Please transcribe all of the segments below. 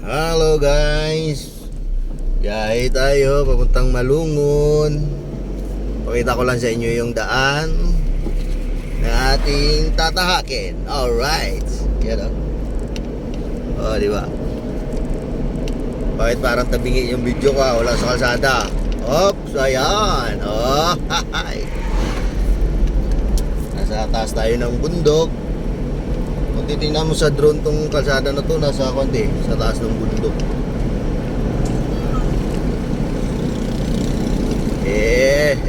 Hello guys, biyahe tayo papuntang Malungon. Pakita ko lang sa inyo yung daan na ating tatahakin. Alright, yan o. Diba? Bakit parang tabingi yung video ko? Wala sa kalsada. Oops, ayan. Hi. Nasa taas tayo ng bundok. Kung titingnan mo sa drone tong kalsada na to, nasa konti, sa taas ng bundok.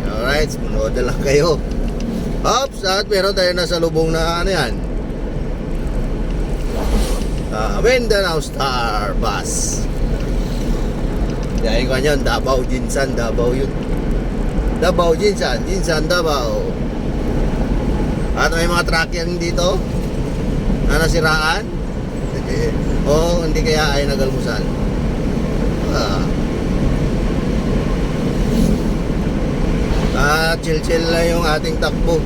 Alright, manood na lang kayo. Oops, at meron tayo nasa lubong na ano yan, Mindanao Star Bus. Dahil ko yun, Davao, Jinsan, Davao yun. Davao, Jinsan, Jinsan, Davao. At may mga truck yan dito na nasiraan. O hindi kaya ay nagalmusal. Chill-chill lang yung ating takbo.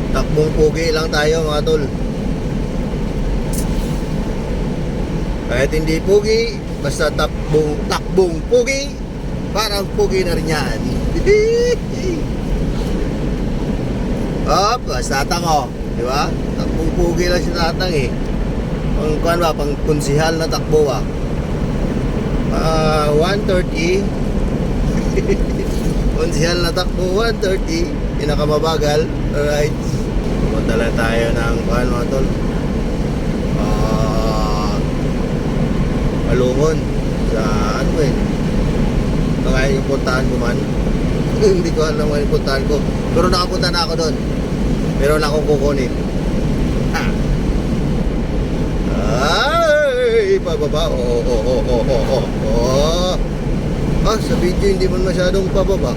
Takbong pugi lang tayo mga tol. Kahit hindi pugi, basta takbong pugi, parang pugi na rin yan. Basta tatang o, di ba? Takbong pugi lang si tatang eh. Pang kuan ba, pang kunsihal na takbo ba? 130. Kunsihal na takbo 130, pinakamabagal. Alright, pumunta lang tayo ng kuan mga tol, Malungon sa ano eh, baka yung puntahan ko man. Hindi ko alam yung puntahan ko, pero nakapunta na ako doon. Meron akong kukunin. Ay, pababa. Sa video hindi man masyadong pababa.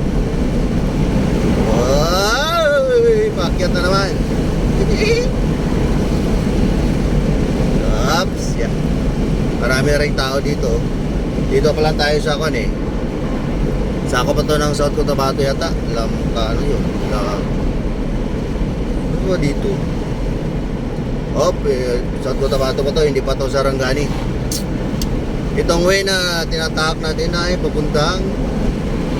Ay, paakyat na naman. Oops, yeah. Marami ring tao dito. Dito pa lang tayo sa kan eh. Sa ako pa to ng South Cotabato yata. Alam ka ano yun. Ano ba dito? South Cotabato pa to. Hindi pa to Sarangani. Itong way na tinatahak natin ay papuntang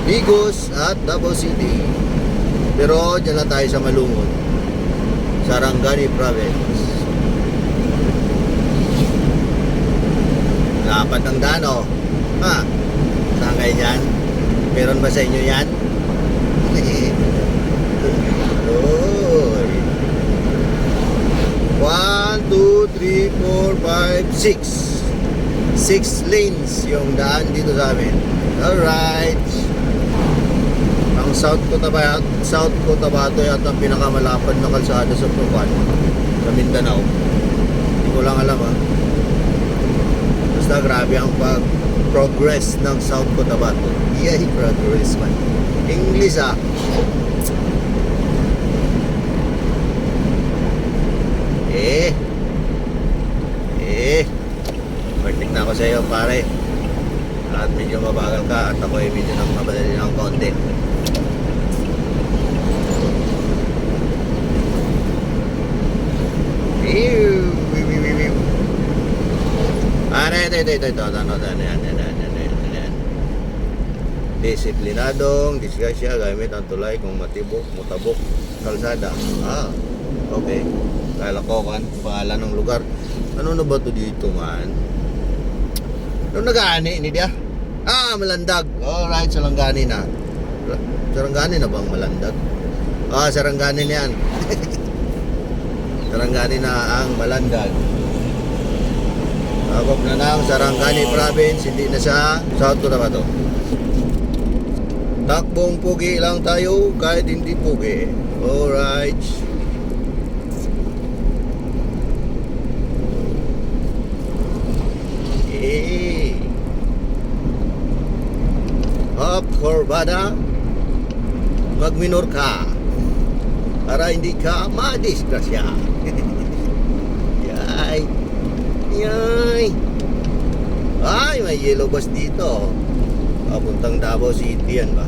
Bigos at Davao City. Pero dyan lang tayo sa Malungon, Sarangani Province. Dapat ang dano. Saan kayo dyan? Meron ba sa inyo yan? 1, 2, 3, 4, 5, 6 6 lanes yung daan dito sa amin. Alright. Ang South Cotabato yata ang pinakamalapad na kalsada sa Propan, sa Mindanao. Hindi ko lang alam Basta grabe ang pag-progress ng South Cotabato. Yay, progress man. English Perfect na ako sa iyo pare. At medyo mabagal ka at ako ay medyo nang mabadali ng konti. Ito. Disiplinadong disgrasya gamit ang tulay kung mutabok kalsada. Okay. Kala ko kan pangalan ng lugar. Ano na ba to dito man? Ano nag-aani ni dia? Malandag. Alright, Sarangani na. Sarangani na bang Malandag? Sarangani na yan. Sarangani na ang Malandag. Abog na ng Sarangani Province, hindi na sa South Cotabato. Takbong pugi lang tayo kahit hindi pugi. Alright. Corbada, magminor ka para hindi ka madisgrasya. Yay. Ay, may yellow bus dito. Papuntang Davao City yan ba?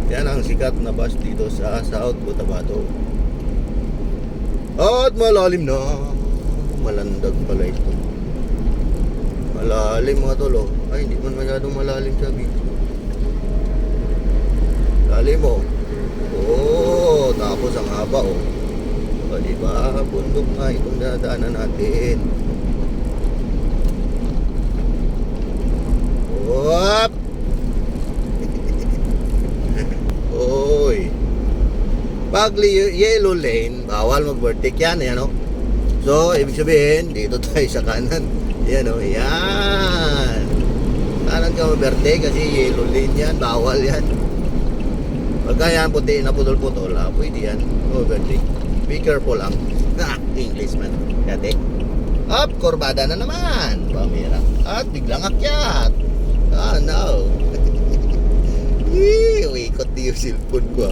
Yan ang sikat na bus dito sa South Cotabato. At malalim na Malandag pala ito. Malalim mga tol, oh. Ay, hindi man masyadong malalim sa video. Lalim, oh. Oh, tapos ang haba, oh. O, diba? Bundok nga itong dadaanan natin. Whoop! Oy. Pag yellow lane, bawal mag-vertic yan, yan, oh. So, ibig sabihin, dito tayo sa kanan. Yan, oh, yan. Kanan ka mag-vertic kasi yellow lane yan, bawal yan. Pagka yan, puti na putol-putol, pwede yan. Overtake. Be careful lang. English man. Dati. Up, kurbada na naman. Pamira. At biglang akyat. No. Ikot yung cellphone ko.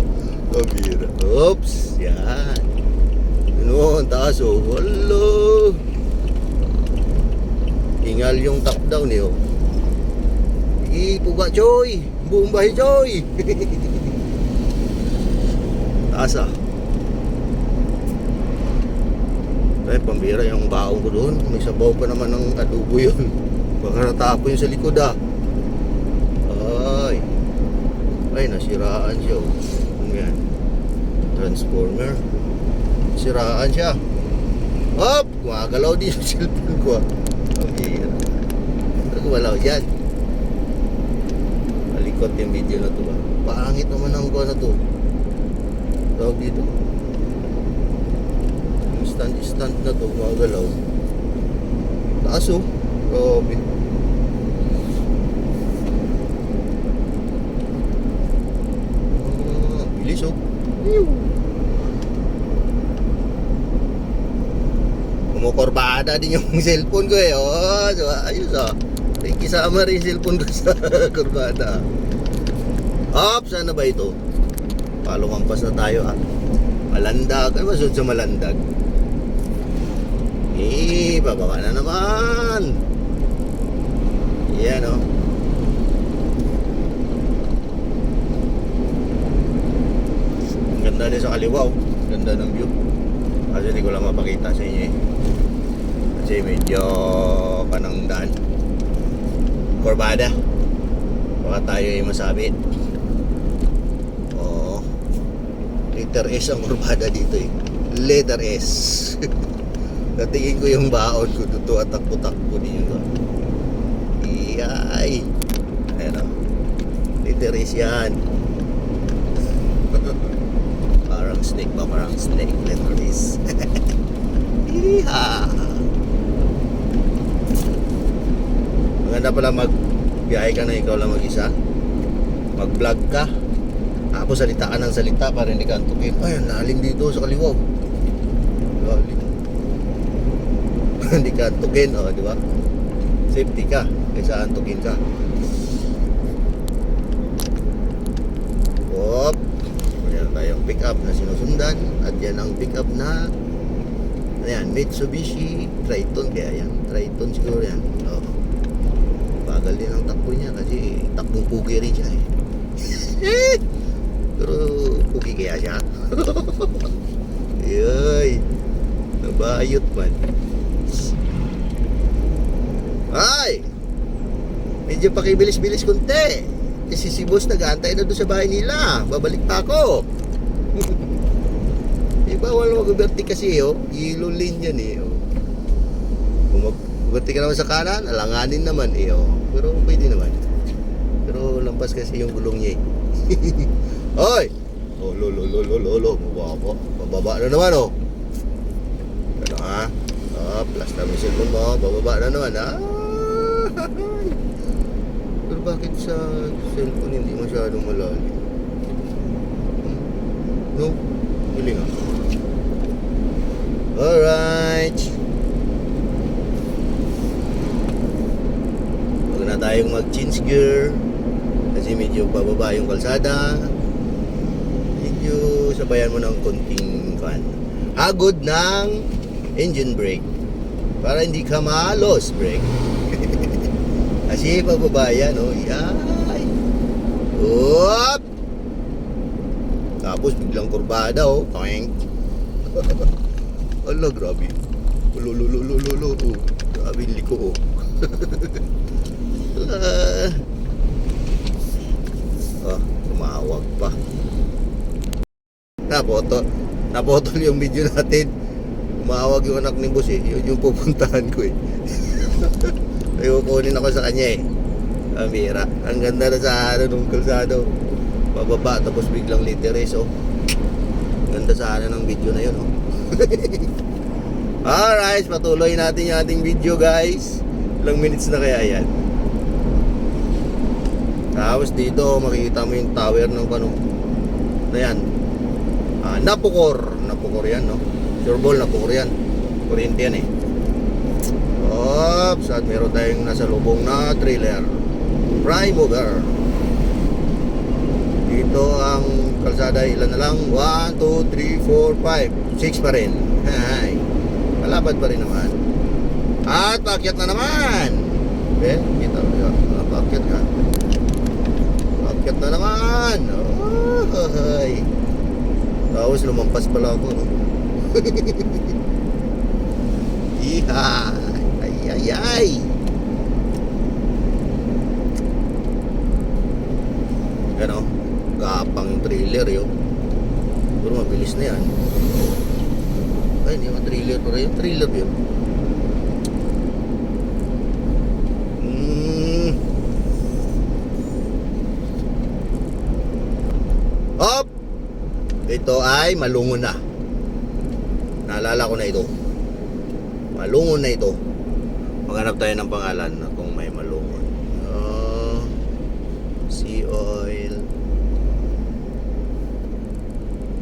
Pamira. Oops. Yan. Ano, ang taas, oh. Hello. Ingal yung top down, eh, oh. Ipuga, choy. Buong bahay, choy. Taas, ah. Ay, pambira yung baong ko doon. May sabaw pa naman ng adobo yun. Baka natapo yun sa likod, ah. Ay, nasiraan siya, oh. Ano yan? Transformer. Siraan siya. Hop! Gumagalaw din yung cellphone ko, ah. Pambira. Gumalaw dyan. Malikot yung video na to, ah. Pangit naman ang kuha na to. Tawag dito. Yung stand na to, gumagalaw. Taas, oh. Grabe. Bilis, oh. Kumukurbada din yung cellphone ko, eh. Oh, so, ayos, ah. Kisama rin yung cellphone ko sa kurbada. Hop, sana ba ito? Palumampas na tayo, ah. Malandag. Ano ba sunod sa malandag? Bababa na naman. Yan, oh. Ang ganda din sa kaliwa, oh. Ganda ng view. Kasi hindi ko lang mapakita sa inyo, eh. Kasi medyo kanang daan. Kurbada. Baka tayo ay masabit. Letter S ang kurbada dito, eh. Letter S. Natingin ko yung baon ko dito at takbo-takbo dito. Iyay. Ayan, o. Letter S yan. Parang snake ba? Parang snake. Letter S. Iha. Maganda pala magbiyahe ka na ikaw lang mag-isa. Mag-vlog ka. Tapos salita ka ng salita para hindi ka antukin. Ay, ang lalim dito sa kaliwa. Lalim. Hindi ka antukin, oh, di ba? Safety ka kaysa antukin ka. Hop. Mayroon tayong pick up na sinusundan. At yan ang pick up na ayan, Mitsubishi Triton. Kaya yan, Triton siguro yan. Oh. Bagal din ang takbo niya kasi takbong pugi rin siya, eh. Pero pugi kaya siya. Yoy, nabayot man. Ay, medyo pakibilis-bilis konti. Kasi si boss nag-aantay na doon sa bahay nila. Babalik pa ako. Bawal mag-overtake kasi, oh. Yellow lane yan, eh, oh. Kung mag-overtake ka naman sa kanan, alanganin naman, eh, oh. Pero pwede naman. Pero lampas kasi yung gulong niya, eh. Hoy! Oh, lolo, mababa na naman, oh. Ano, ha? Oh, plus na yung cellphone mo, bababa na naman, ha? Pero bakit sa cellphone hindi masyadong malalim? No? Hiling, ha? Alright. Huwag na tayong mag-change gear kasi medyo bababa yung kalsada. Medyo sabayan mo ng konting hagod ng engine brake para hindi ka ma-loss brake. Kasi pababa yan, oh. Yay! Oop! Tapos biglang kurbada, oh. Toink! Ala, grabe. Lulululululu. Grabe yung liko, oh. Tumawag pa. Napotol yung video natin. Tumawag yung anak ni boss eh. Yun yung pupuntahan ko eh. Ay, kukunin ako sa kanya eh. Amira. Ang ganda na sa nung kalsado. Pababa tapos biglang literes, oh. Ganda sana ng video na yun, oh. Alright, patuloy natin yung ating video, guys. Ilang minutes na kaya yan? Tapos dito makikita mo yung tower ng na yan. Napukor yan, no? Sureball, Napukor yan. Kuryente yan eh. Oops, at meron tayong nasa lubong na trailer. Prime mover. Dito ang kalsada, ilan na lang? 1, 2, 3, 4, 5 6 pa rin. Hay. Malapad pa rin naman. At paakyat na naman. Kita mo. Paakyat ka. Paakyat na naman. Ay. Tapos lumampas pala ako, no? Iha. Ay. Ano? Gapang yung trailer yun. Pero mabilis na yan. Ay, hindi yung trailer. Pero yung trailer yun. Hop! Ito ay Malungon na. Naalala ko na ito. Malungon na ito. Maghanap tayo ng pangalan na kung may Malungon. Sea oil.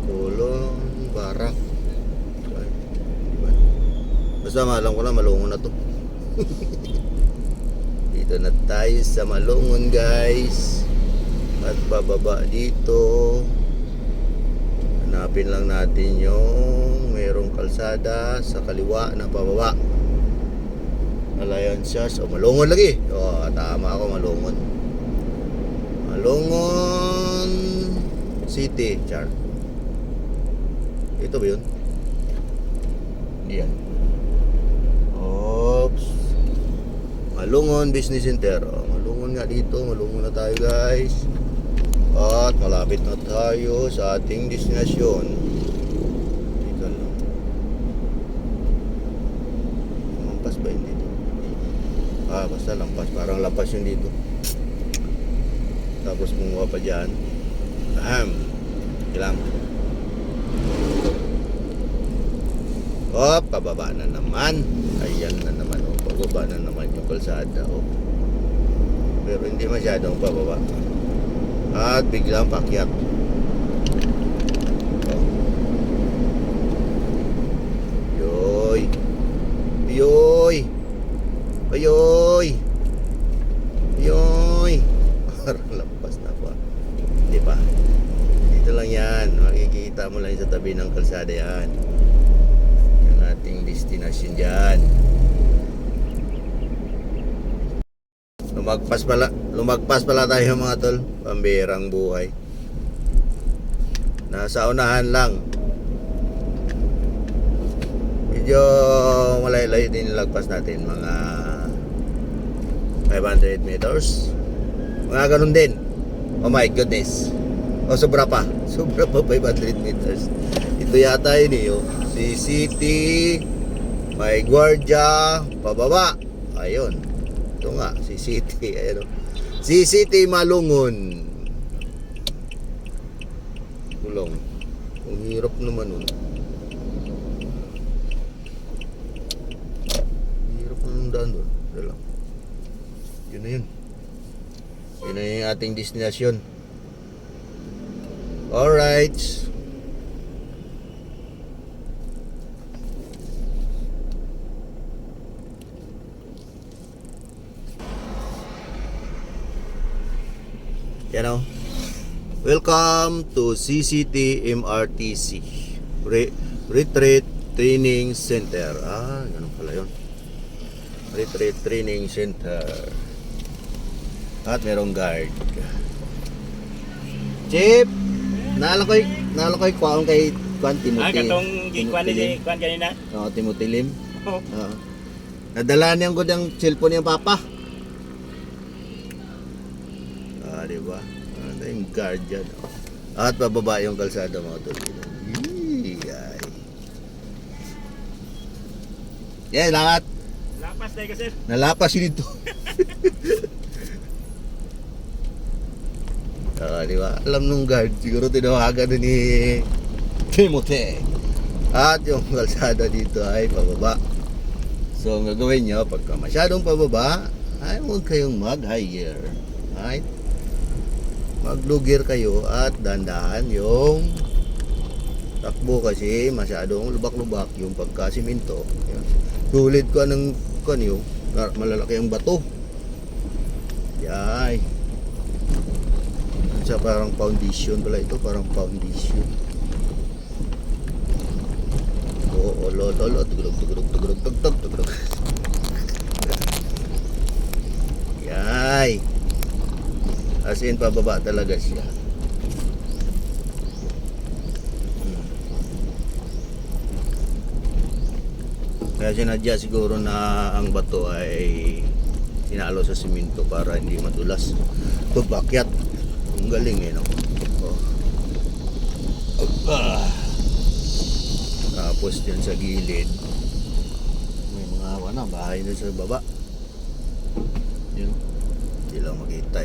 Kulon. Barak. Basta maalam ko lang Malungon na to. Dito na tayo sa Malungon, guys. At bababa dito. Hanapin lang natin yung merong kalsada sa kaliwa na pababa. Alliances. Malungon lagi. Tama ako, Malungon. Malungon City. Char. Ito ba yun? Yan. Oops. Malungon Business Center. Malungon nga dito. Malungon na tayo, guys. At malapit na tayo sa ating destinasyon. Dito lang. Lampas ba yun dito? Basta lampas. Parang lampas yun dito. Tapos bunga pa dyan. Kilang. Pababa na naman. Ayan na naman. Pababa na naman yung kalsada. Pero hindi masyadong pababa. At biglang pakyat. Yoy. Parang lampas na pa. Hindi pa. Dito lang yan. Makikita mo lang sa tabi ng kalsada yan. Yung ating destination dyan. Lumagpas pala tayo, mga tol. Pambirang buhay. Nasa unahan lang. Medyo malayo-layo din lagpas natin. Mga 500 meters. Mga ganun din. Oh my goodness. Sobra pa 500 meters. Ito yata yun eh. CCT. May gwardiya. Pababa. Ayun. Ito nga, CCT. Ayan, CCT Malungon. Kulong. Ang hirap naman nun. Hirap naman daan doon. Dalang. Yun na yun. Yun na yung ating destinasyon. Alright. Yan o. Welcome to CCT MRTC Retreat Training Center. Ganun pala yun. Retreat Training Center. At merong guard. Chip! Nalakoy kwaon kay Kwan Timothy. Katong gikuan ni Kwan kanina? Oo, Timothy Lim. Oo. Nadala niyang ko ng cellphone niyang papa. Di ba? Ano yung guardian. At bababa yung kalsada mga tol. Ay. Yan, lahat. Lapas tayo kasi. Nalapas yun ito. Di ba? Alam nung guard, siguro tinawagan na ni Timothy. At yung kalsada dito ay pababa. So, ang gagawin nyo, pagka masyadong pababa, ay huwag kayong mag-higher. Right? Mag-low gear kayo at dandahan yung takbo kasi masyadong lubak-lubak yung pagkasiminto. Tulid ko ng kanyo, malalaki ang bato. Yay. Siya parang foundation pala ito, parang foundation. Oo, lolo, tugurog. Yay. As in, pababa talaga siya. Kaya sinadya siguro na ang bato ay sinalo sa simento para hindi madulas. Ito, bakyat. Ang galing no? Oh. Tapos dyan sa gilid, may mga bahay na sa baba. Yun. Hindi lang makita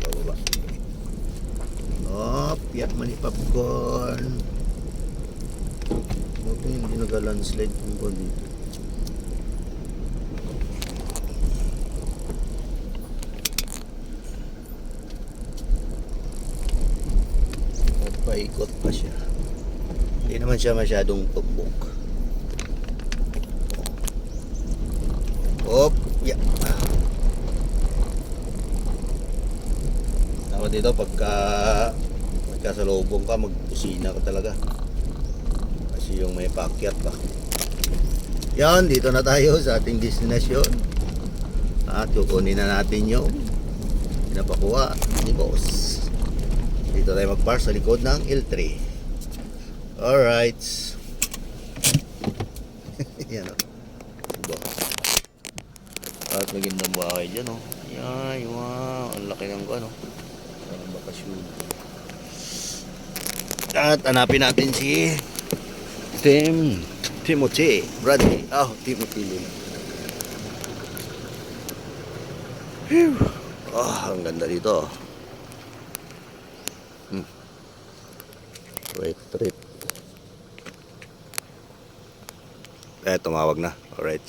Bababa. Yak mani popcorn. Buti hindi nag-landslide kung dito. Paikot pa siya. Hindi naman siya masyadong tumbok. Yeah. Tama dito pagka magkasalubong ka, magpusina ka talaga. Kasi yung may paakyat pa. Yan, dito na tayo sa ating destinasyon. At kukunin na natin yung pinapakuha ni boss. Dito tayo mag-park sa likod ng L3. Alright. Yan o. At magandang bahay dyan o. Yan, wow. Ang laki ng ano. Parang bakasyon. At hanapin natin si Timothy Bradley. Timothy Luna. Ang ganda dito. Wait, trip. Tumawag na. Alright.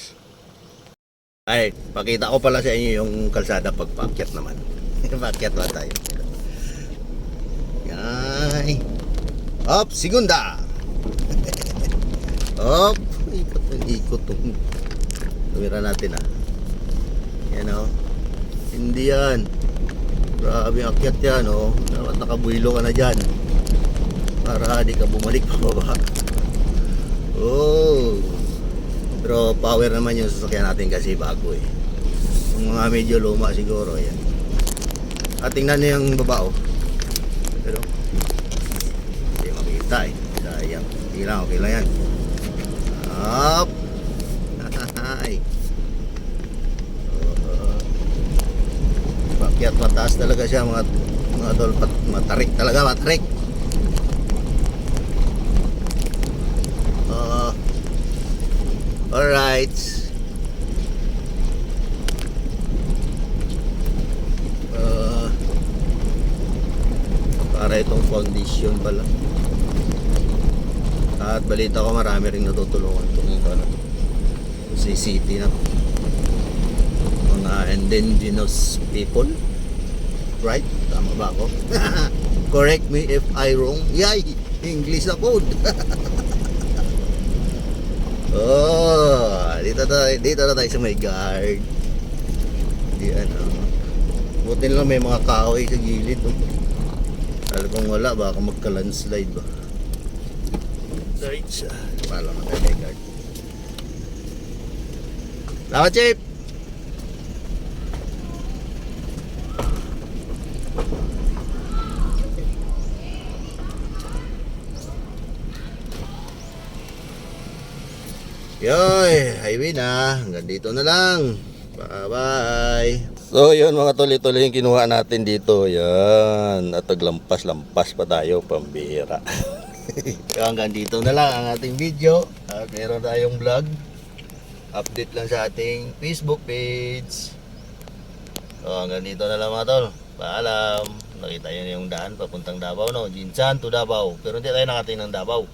Ay, pakita ko pala sa inyo yung kalsada pagpakyat naman. Pakyat ba tayo? Yan. Up, segunda. Up. Ikot itong tumira natin Yan Hindi yan. Grabe ang akyat yan Dapat nakabuhilo ka na dyan para di ka bumalik pa baba. Pero power naman yung sasakyan natin kasi bago Yung mga medyo luma siguro yan. At tingnan nyo yung baba Pero hindi makita sayang. Okay lang yan. Up. Bakyat mataas talaga siya mga tol. Matarik talaga, matarik. Alright. Para itong foundation pala. At balita ko marami ring natutulungan sa city na mga indigenous people. Right? Tama ba ako? Correct me if I wrong. Yay! English na code. Dito na tayo sa may guard. Buti lang may mga kahoy sa gilid Alam kung wala, baka magka-landslide ba. Right. Pala na tayo may guard. Salamat, Chip! Yoy, highway na. Hanggang dito na lang. Bye-bye. So yun mga tuloy-tuloy yung kinuha natin dito. Yan. At taglampas-lampas pa tayo. Pambira. So hanggang dito na lang ang ating video. At meron tayong vlog. Update lang sa ating Facebook page. So hanggang dito na lang mga tol. Paalam. Nakita yun yung daan papuntang Davao, no? Jinsan to Davao. Pero hindi tayo nakating ng Davao.